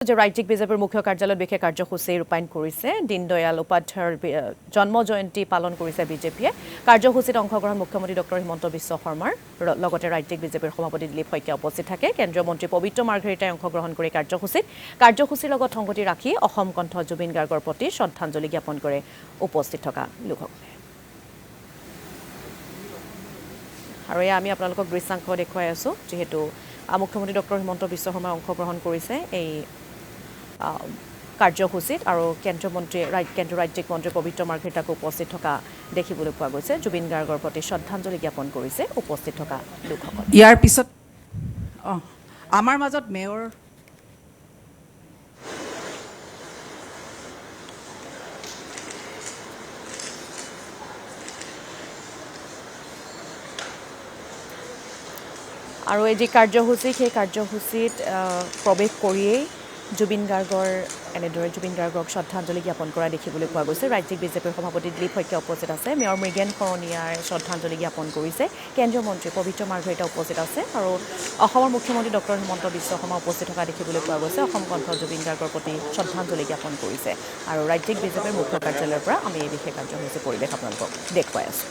যে ৰাজ্যিক বিজেপিৰ মুখ্য কাৰ্যালয়ত বিশেষ কাৰ্যসূচী ৰূপায়ণ কৰিছে দীনদয়াল উপাধ্যায়ৰ জন্ম জয়ন্তী পালন কৰিছে বিজেপিয়ে কাৰ্যসূচীত অংশগ্ৰহণ মুখ্যমন্ত্ৰী ডক্টৰ হিমন্ত বিশ্ব শৰ্মাৰ লগতে ৰাজ্যিক বিজেপিৰ সভাপতি দিলীপ শইকীয়া উপস্থিত থাকে কেন্দ্ৰীয় মন্ত্ৰী পবিত্ৰ মাৰ্ঘেৰিটাই অংশগ্ৰহণ কৰি কাৰ্যসূচীৰ লগত সংগতি ৰাখি অসম কণ্ঠ জুবিন গাৰ্গৰ প্ৰতি শ্ৰদ্ধাঞ্জলি জ্ঞাপন কৰে উপস্থিত থকা লোকসকলে আৰু আমি আপোনালোকক দৃশ্যাংশ দেখুৱাই আছো যেহেতু মুখ্যমন্ত্ৰী ডক্টৰ হিমন্ত বিশ্ব শৰ্মাই অংশগ্ৰহণ কৰিছে এই কাৰ্যসূচীত আৰু কেন্দ্ৰীয় ৰাজ্যিক মন্ত্ৰী পবিত্ৰ মাৰ্ঘেৰিটাকো উপস্থিত থকা দেখিবলৈ পোৱা গৈছে জুবিন গাৰ্গৰ প্ৰতি শ্ৰদ্ধাঞ্জলি জ্ঞাপন কৰিছে উপস্থিত থকা লোকসকল ইয়াৰ পিছত আমাৰ মাজত মেয়ৰ আৰু এই যি কাৰ্যসূচী সেই কাৰ্যসূচীত প্ৰৱেশ কৰিয়েই জুবিন গাৰ্গক শ্ৰদ্ধাঞ্জলি জ্ঞাপন কৰা দেখিবলৈ পোৱা গৈছে ৰাজ্যিক বিজেপিৰ সভাপতি দিলীপ শইকীয়া উপস্থিত আছে মেয়ৰ মৃগেন শৰণীয়াই শ্ৰদ্ধাঞ্জলি জ্ঞাপন কৰিছে কেন্দ্ৰীয় মন্ত্ৰী পবিত্ৰ মাৰ্ঘেৰিটা উপস্থিত আছে আৰু অসমৰ মুখ্যমন্ত্ৰী ডক্টৰ হিমন্ত বিশ্ব শৰ্মা উপস্থিত থকা দেখিবলৈ পোৱা গৈছে অসম কণ্ঠ জুবিন গাৰ্গৰ প্ৰতি শ্ৰদ্ধাঞ্জলি জ্ঞাপন কৰিছে আৰু ৰাজ্যিক বিজেপিৰ মুখ্য কাৰ্যালয়ৰ পৰা আমি এই বিশেষ কাৰ্যসূচী পৰিৱেশ আপোনালোকক দেখুৱাই আছোঁ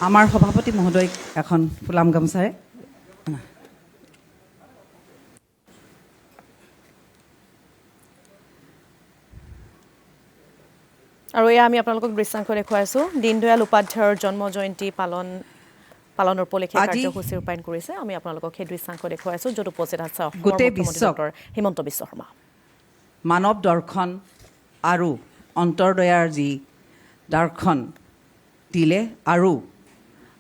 আমাৰ সভাপতি মহোদয়ক এখন ফুলাম গামোচাৰে আৰু এয়া আমি আপোনালোকক দৃশ্যাংশ দেখুৱাই আছোঁ দীনদয়াল উপাধ্যায়ৰ জন্ম জয়ন্তী পালনৰ উপলক্ষে কাৰ্যসূচী ৰূপায়ণ কৰিছে আমি আপোনালোকক সেই দৃশ্যাংশ দেখুৱাই আছোঁ য'ত উপস্থিত আছে গোটেই বিশ্বক হিমন্ত বিশ্ব শৰ্মা মানৱ দৰ্শন আৰু অন্তৰ্দয়াৰ যি দৰ্শন দিলে আৰু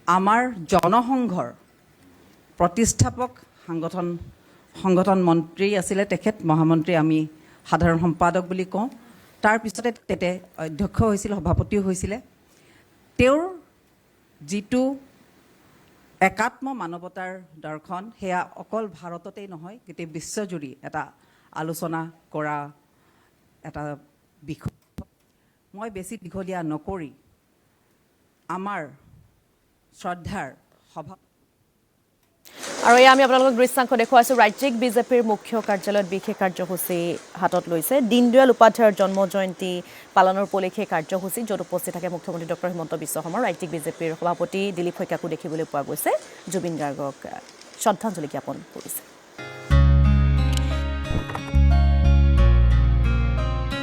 আমাৰ জনসংঘৰ প্ৰতিষ্ঠাপক সংগঠন মন্ত্ৰী আছিলে তেখেত মহামন্ত্ৰী আমি সাধাৰণ সম্পাদক বুলি কওঁ তাৰপিছতে তেতে অধ্যক্ষ হৈছিল সভাপতিও হৈছিলে তেওঁৰ যিটো একাত্ম মানৱতাৰ দৰ্শন সেয়া অকল ভাৰততেই নহয় গোটেই বিশ্বজুৰি এটা আলোচনা কৰা এটা বিষয় মই বেছি দীঘলীয়া নকৰি আমাৰ শ্ৰদ্ধাৰ সভা আৰু এয়া আমি আপোনালোকক দৃশ্যাংশ দেখুৱাইছোঁ ৰাজ্যিক বিজেপিৰ মুখ্য কাৰ্যালয়ত বিশেষ কাৰ্যসূচী হাতত লৈছে দীনদয়াল উপাধ্যায়ৰ জন্ম জয়ন্তী পালনৰ উপলক্ষে কাৰ্যসূচী য'ত উপস্থিত থাকে মুখ্যমন্ত্ৰী ডক্টৰ হিমন্ত বিশ্ব শৰ্মা ৰাজ্যিক বিজেপিৰ সভাপতি দিলীপ শইকীয়াকো দেখিবলৈ পোৱা গৈছে জুবিন গাৰ্গক শ্ৰদ্ধাঞ্জলি জ্ঞাপন কৰিছে